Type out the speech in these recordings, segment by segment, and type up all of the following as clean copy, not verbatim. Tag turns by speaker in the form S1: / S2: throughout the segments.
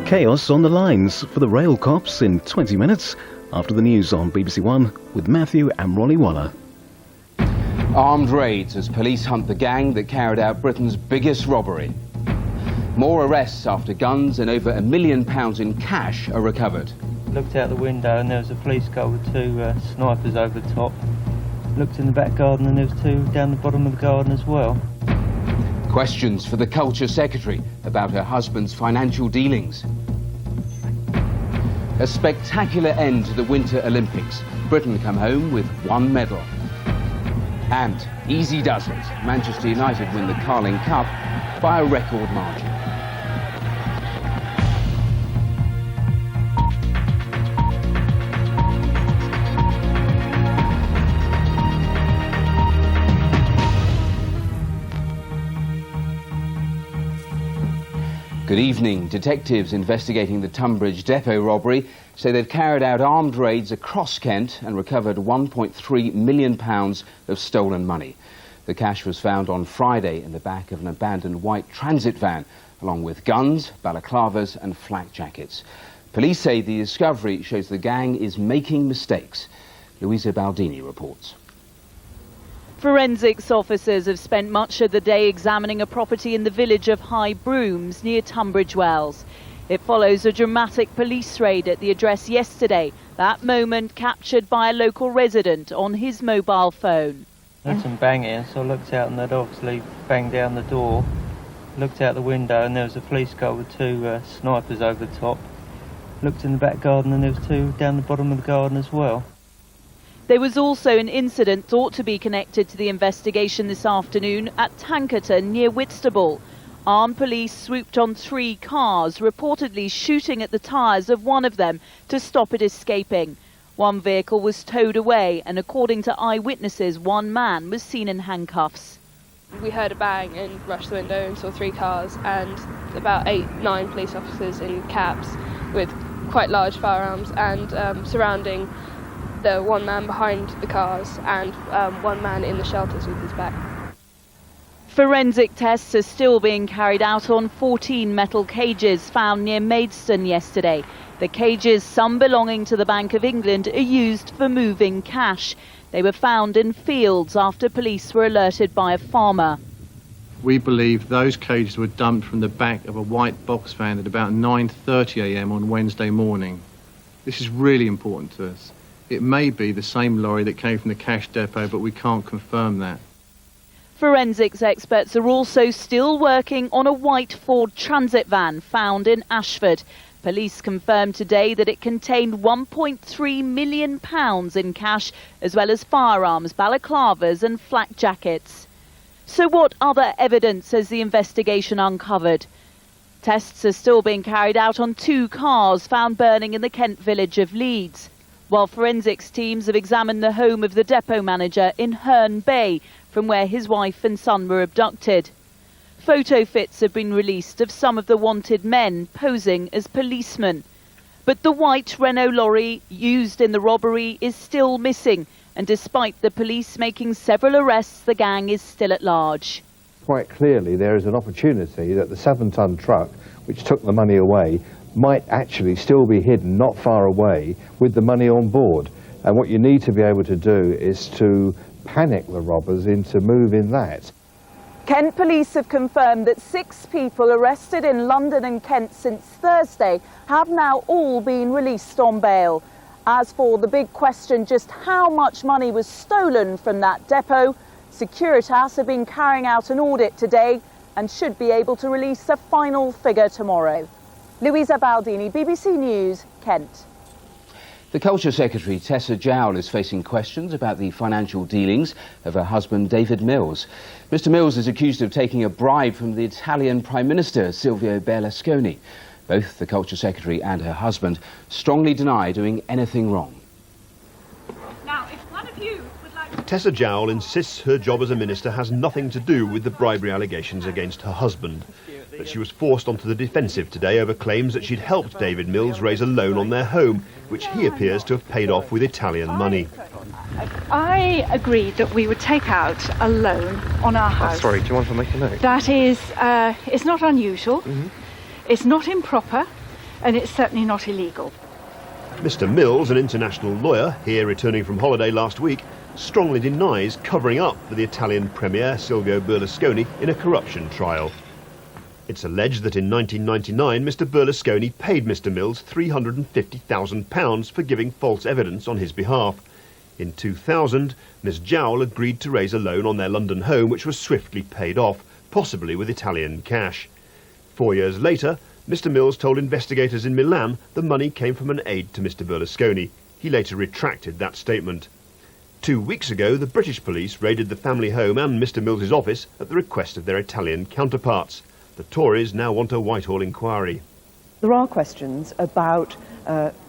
S1: Chaos on the lines for the rail cops in 20 minutes after the news on BBC One with Matthew and Ronnie Waller.
S2: Armed raids as police hunt the gang that carried out Britain's biggest robbery. More arrests after guns and over £1 million in cash are recovered.
S3: Looked out the window and there was a police car with two snipers over the top. Looked in the back garden and there was two down the bottom of the garden as well.
S2: Questions for the Culture Secretary about her husband's financial dealings. A spectacular end to the Winter Olympics. Britain come home with 1 medal. And easy does it. Manchester United win the Carling Cup by a record margin. Good evening. Detectives investigating the Tunbridge Depot robbery say they've carried out armed raids across Kent and recovered £1.3 million of stolen money. The cash was found on Friday in the back of an abandoned white transit van, along with guns, balaclavas and flak jackets. Police say the discovery shows the gang is making mistakes. Louisa Baldini reports.
S4: Forensics officers have spent much of the day examining a property in the village of High Brooms near Tunbridge Wells. It follows a dramatic police raid at the address yesterday, that moment captured by a local resident on his mobile phone.
S3: Heard some banging, so I looked out and they'd obviously banged down the door. Looked out the window and there was a police car with two snipers over the top. Looked in the back garden and there was two down the bottom of the garden as well.
S4: There was also an incident thought to be connected to the investigation this afternoon at Tankerton near Whitstable. Armed police swooped on 3 cars, reportedly shooting at the tyres of one of them to stop it escaping. One vehicle was towed away and according to eyewitnesses, one man was seen in handcuffs.
S5: We heard a bang and rushed the window and saw 3 cars and about 8-9 police officers in cabs with quite large firearms and surrounding the one man behind the cars and one man in the shelters with his back.
S4: Forensic tests are still being carried out on 14 metal cages found near Maidstone yesterday. The cages, some belonging to the Bank of England, are used for moving cash. They were found in fields after police were alerted by a farmer.
S6: We believe those cages were dumped from the back of a white box van at about 9:30 a.m. on Wednesday morning. This is really important to us. It may be the same lorry that came from the cash depot, but we can't confirm that.
S4: Forensics experts are also still working on a white Ford Transit van found in Ashford. Police confirmed today that it contained £1.3 million in cash, as well as firearms, balaclavas and flak jackets. So what other evidence has the investigation uncovered? Tests are still being carried out on 2 cars found burning in the Kent village of Leeds, while forensics teams have examined the home of the depot manager in Herne Bay, from where his wife and son were abducted. Photo fits have been released of some of the wanted men posing as policemen. But the white Renault lorry used in the robbery is still missing, and despite the police making several arrests, the gang is still at large.
S7: Quite clearly there is an opportunity that the 7-ton truck, which took the money away, might actually still be hidden not far away with the money on board. And what you need to be able to do is to panic the robbers into moving that.
S4: Kent police have confirmed that 6 people arrested in London and Kent since Thursday have now all been released on bail. As for the big question, just how much money was stolen from that depot, Securitas have been carrying out an audit today and should be able to release a final figure tomorrow. Louisa Baldini, BBC News, Kent.
S2: The Culture Secretary, Tessa Jowell, is facing questions about the financial dealings of her husband, David Mills. Mr. Mills is accused of taking a bribe from the Italian Prime Minister, Silvio Berlusconi. Both the Culture Secretary and her husband strongly deny doing anything wrong.
S8: Now, if one of you would like...
S9: Tessa Jowell insists her job as a minister has nothing to do with the bribery allegations against her husband. But she was forced onto the defensive today over claims that she'd helped David Mills raise a loan on their home, which he appears to have paid off with Italian money.
S8: I agreed that we would take out a loan on our house.
S10: Sorry, do you want to make a note?
S8: That is, it's not unusual. It's not improper. and it's certainly not illegal.
S9: Mr. Mills, an international lawyer, here returning from holiday last week, strongly denies covering up for the Italian Premier Silvio Berlusconi in a corruption trial. It's alleged that in 1999 Mr. Berlusconi paid Mr. Mills £350,000 for giving false evidence on his behalf. In 2000, Ms. Jowl agreed to raise a loan on their London home which was swiftly paid off, possibly with Italian cash. 4 years later, Mr. Mills told investigators in Milan the money came from an aide to Mr. Berlusconi. He later retracted that statement. 2 weeks ago, the British police raided the family home and Mr. Mills's office at the request of their Italian counterparts. The Tories now want a Whitehall inquiry.
S10: There are questions about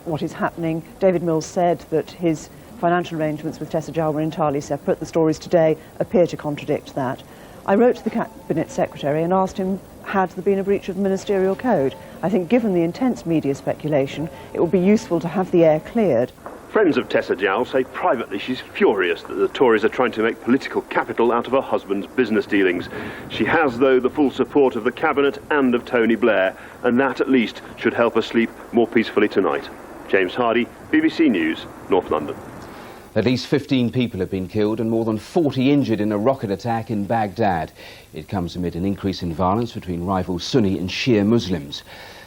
S10: what is happening. David Mills said that his financial arrangements with Tessa Jowl were entirely separate. The stories today appear to contradict that. I wrote to the Cabinet Secretary and asked him, had there been a breach of the ministerial code? I think given the intense media speculation, it would be useful to have the air cleared.
S9: Friends of Tessa Jowl say privately she's furious that the Tories are trying to make political capital out of her husband's business dealings. She has, though, the full support of the Cabinet and of Tony Blair, and that at least should help her sleep more peacefully tonight. James Hardy, BBC News, North London.
S2: At least 15 people have been killed and more than 40 injured in a rocket attack in Baghdad. It comes amid an increase in violence between rival Sunni and Shia Muslims.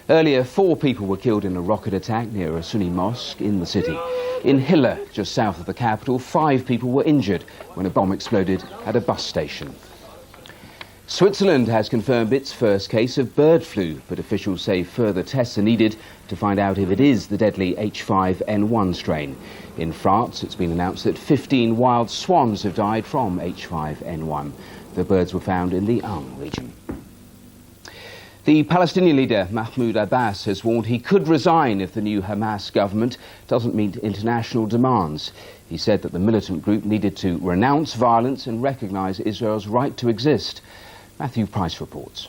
S2: Earlier, 4 people were killed in a rocket attack near a Sunni mosque in the city. In Hilla, just south of the capital, 5 people were injured when a bomb exploded at a bus station. Switzerland has confirmed its first case of bird flu, but officials say further tests are needed to find out if it is the deadly H5N1 strain. In France, it's been announced that 15 wild swans have died from H5N1. The birds were found in the region. The Palestinian leader Mahmoud Abbas has warned he could resign if the new Hamas government doesn't meet international demands. He said that the militant group needed to renounce violence and recognise Israel's right to exist. Matthew Price reports.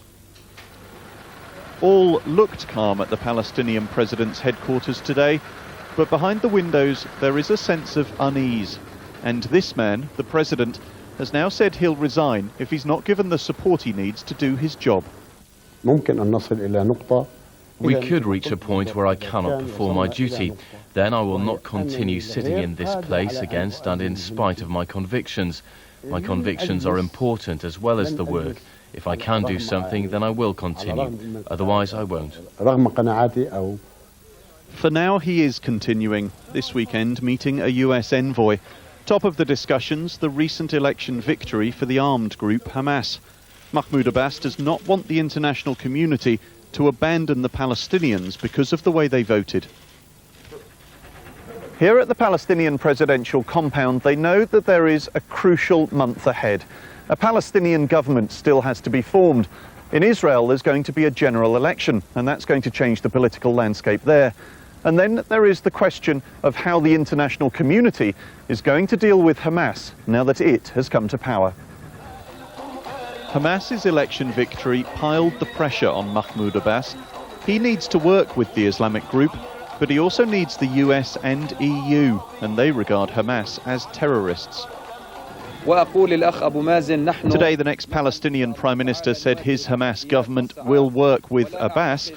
S11: All looked calm at the Palestinian president's headquarters today, but behind the windows there is a sense of unease. And this man, the president, has now said he'll resign if he's not given the support he needs to do his job.
S12: We could reach a point where I cannot perform my duty. Then I will not continue sitting in this place against and in spite of my convictions. My convictions are important as well as the work. If I can do something, then I will continue. Otherwise, I won't.
S11: For now, he is continuing. This weekend, meeting a US envoy. Top of the discussions, the recent election victory for the armed group Hamas. Mahmoud Abbas does not want the international community to abandon the Palestinians because of the way they voted. Here at the Palestinian presidential compound, they know that there is a crucial month ahead. A Palestinian government still has to be formed. In Israel, there's going to be a general election, and that's going to change the political landscape there. And then there is the question of how the international community is going to deal with Hamas now that it has come to power. Hamas's election victory piled the pressure on Mahmoud Abbas. He needs to work with the Islamic group, but he also needs the US and EU, and they regard Hamas as terrorists. Today, the next Palestinian Prime Minister said his Hamas government will work with Abbas,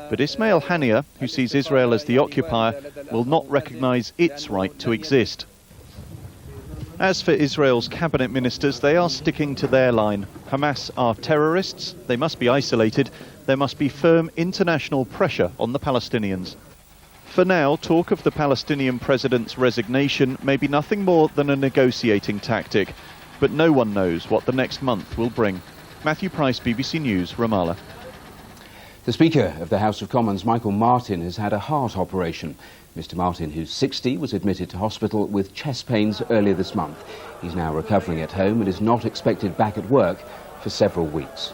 S11: but Ismail Haniyeh, who sees Israel as the occupier, will not recognise its right to exist. As for Israel's cabinet ministers, they are sticking to their line. Hamas are terrorists, they must be isolated, there must be firm international pressure on the Palestinians. For now, talk of the Palestinian president's resignation may be nothing more than a negotiating tactic, but no one knows what the next month will bring. Matthew Price, BBC News, Ramallah.
S2: The Speaker of the House of Commons, Michael Martin, has had a heart operation. Mr. Martin, who's 60, was admitted to hospital with chest pains earlier this month. He's now recovering at home and is not expected back at work for several weeks.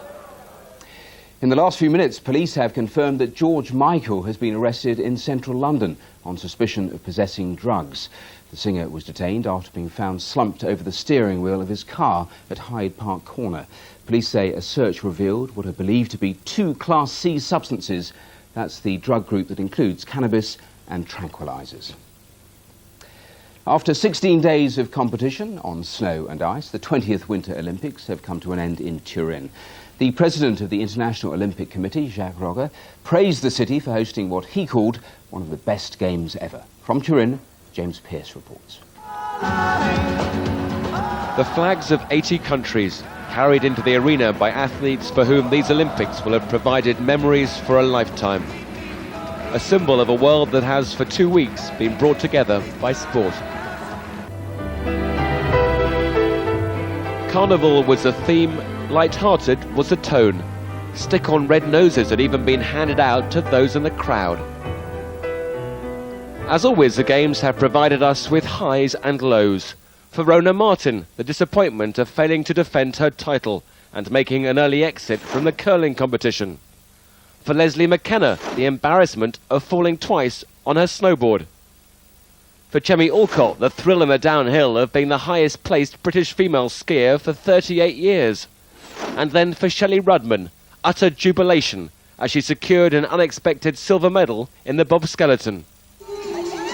S2: In the last few minutes, police have confirmed that George Michael has been arrested in central London on suspicion of possessing drugs. The singer was detained after being found slumped over the steering wheel of his car at Hyde Park Corner. Police say a search revealed what are believed to be 2 Class C substances. That's the drug group that includes cannabis and tranquilizers. After 16 days of competition on snow and ice, the 20th Winter Olympics have come to an end in Turin. The president of the International Olympic Committee, Jacques Rogge, praised the city for hosting what he called one of the best games ever. From Turin, James Pearce reports.
S13: The flags of 80 countries carried into the arena by athletes for whom these Olympics will have provided memories for a lifetime. A symbol of a world that has for 2 weeks been brought together by sport. Carnival was the theme, light-hearted was the tone. Stick-on red noses had even been handed out to those in the crowd. As always, the games have provided us with highs and lows. For Rona Martin, the disappointment of failing to defend her title and making an early exit from the curling competition. For Leslie McKenna, the embarrassment of falling twice on her snowboard. For Chemi Alcott, the thrill in the downhill of being the highest placed British female skier for 38 years. And then for Shelley Rudman, utter jubilation as she secured an unexpected silver medal in the bobskeleton.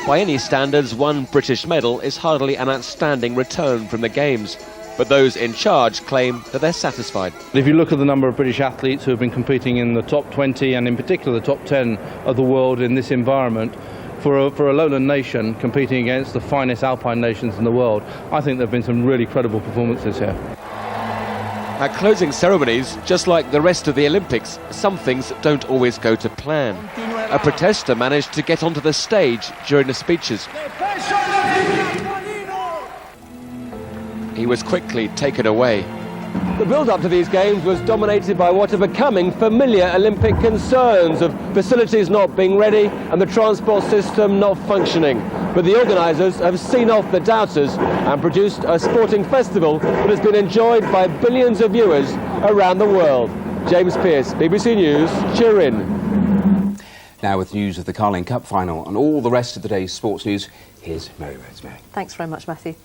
S13: By any standards, one British medal is hardly an outstanding return from the Games, but those in charge claim that they're satisfied.
S14: If you look at the number of British athletes who have been competing in the top 20 and in particular the top 10 of the world in this environment, for a lowland nation competing against the finest alpine nations in the world, I think there have been some really credible performances here.
S13: At closing ceremonies, just like the rest of the Olympics, some things don't always go to plan. A protester managed to get onto the stage during the speeches. He was quickly taken away. The build-up to these games was dominated by what are becoming familiar Olympic concerns of facilities not being ready and the transport system not functioning. But the organisers have seen off the doubters and produced a sporting festival that has been enjoyed by billions of viewers around the world. James Pearce, BBC News, Turin.
S2: Now with news of the Carling Cup final and all the rest of the day's sports news, here's Mary Rhodes. Mary.
S10: Thanks very much, Matthew.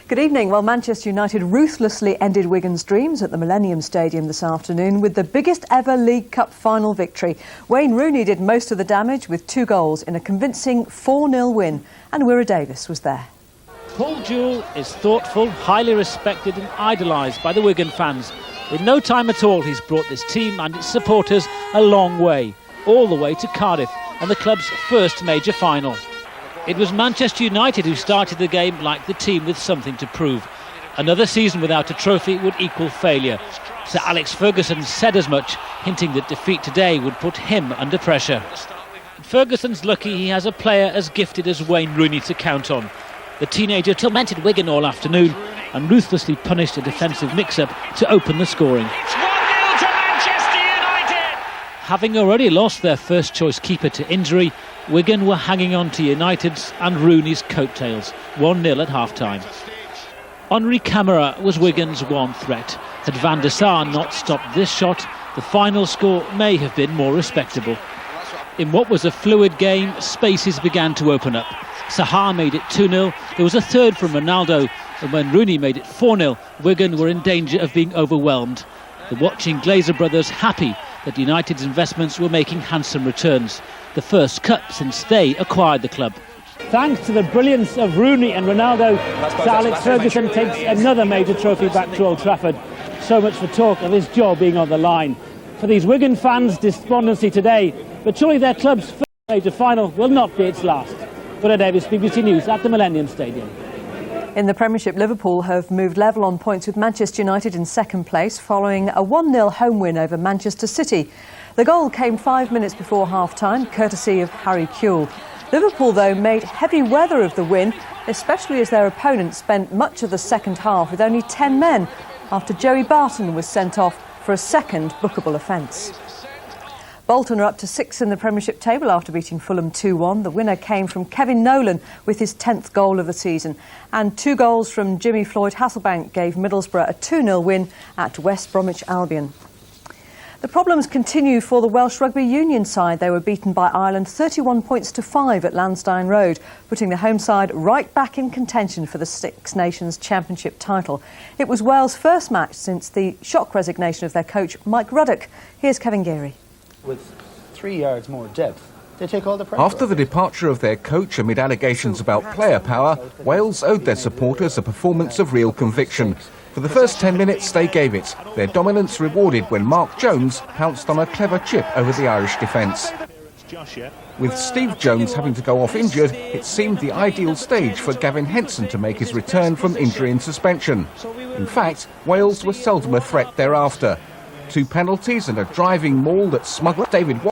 S10: Good evening. Well, Manchester United ruthlessly ended Wigan's dreams at the Millennium Stadium this afternoon with the biggest ever League Cup final victory. Wayne Rooney did most of the damage with 2 goals in a convincing 4-0 win, and Wirra Davis was there.
S15: Paul Jewell is thoughtful, highly respected and idolised by the Wigan fans. In no time at all, he's brought this team and its supporters a long way, all the way to Cardiff and the club's first major final. It was Manchester United who started the game like the team with something to prove. Another season without a trophy would equal failure. Sir Alex Ferguson said as much, hinting that defeat today would put him under pressure. Ferguson's lucky he has a player as gifted as Wayne Rooney to count on. The teenager tormented Wigan all afternoon and ruthlessly punished a defensive mix-up to open the scoring.
S16: It's 1-0 to Manchester United!
S15: Having already lost their first-choice keeper to injury, Wigan were hanging on to United's and Rooney's coattails, 1-0 at half-time. Henri Camara was Wigan's one threat. Had Van der Sar not stopped this shot, the final score may have been more respectable. In what was a fluid game, spaces began to open up. Sahar made it 2-0, there was a third from Ronaldo, and when Rooney made it 4-0, Wigan were in danger of being overwhelmed. The watching Glazer brothers happy that United's investments were making handsome returns. The first cup since they acquired the club.
S17: Thanks to the brilliance of Rooney and Ronaldo, Sir Alex Ferguson takes another major trophy back to Old Trafford. So much for talk of his job being on the line. For these Wigan fans, despondency today, but surely their club's first major final will not be its last. Wirra Davis, BBC News at the Millennium Stadium.
S10: In the Premiership, Liverpool have moved level on points with Manchester United in second place following a 1-0 home win over Manchester City. The goal came 5 minutes before half-time, courtesy of Harry Kewell. Liverpool, though, made heavy weather of the win, especially as their opponents spent much of the second half with only 10 men after Joey Barton was sent off for a second bookable offence. Bolton are up to 6th in the Premiership table after beating Fulham 2-1. The winner came from Kevin Nolan with his 10th goal of the season. And 2 goals from Jimmy Floyd-Hasselbank gave Middlesbrough a 2-0 win at West Bromwich Albion. The problems continue for the Welsh Rugby Union side. They were beaten by Ireland 31 points to 5 at Lansdowne Road, putting the home side right back in contention for the Six Nations Championship title. It was Wales' first match since the shock resignation of their coach Mike Ruddock. Here's Kevin Geary.
S18: With 3 yards more depth, They take all the pressure.
S19: After the departure of their coach amid allegations about player power, Wales owed their supporters a performance of real conviction. For the first 10 minutes they gave it, their dominance rewarded when Mark Jones pounced on a clever chip over the Irish defence. With Steve Jones having to go off injured, it seemed the ideal stage for Gavin Henson to make his return from injury and suspension. In fact, Wales were seldom a threat thereafter. 2 penalties and a driving maul that smuggled David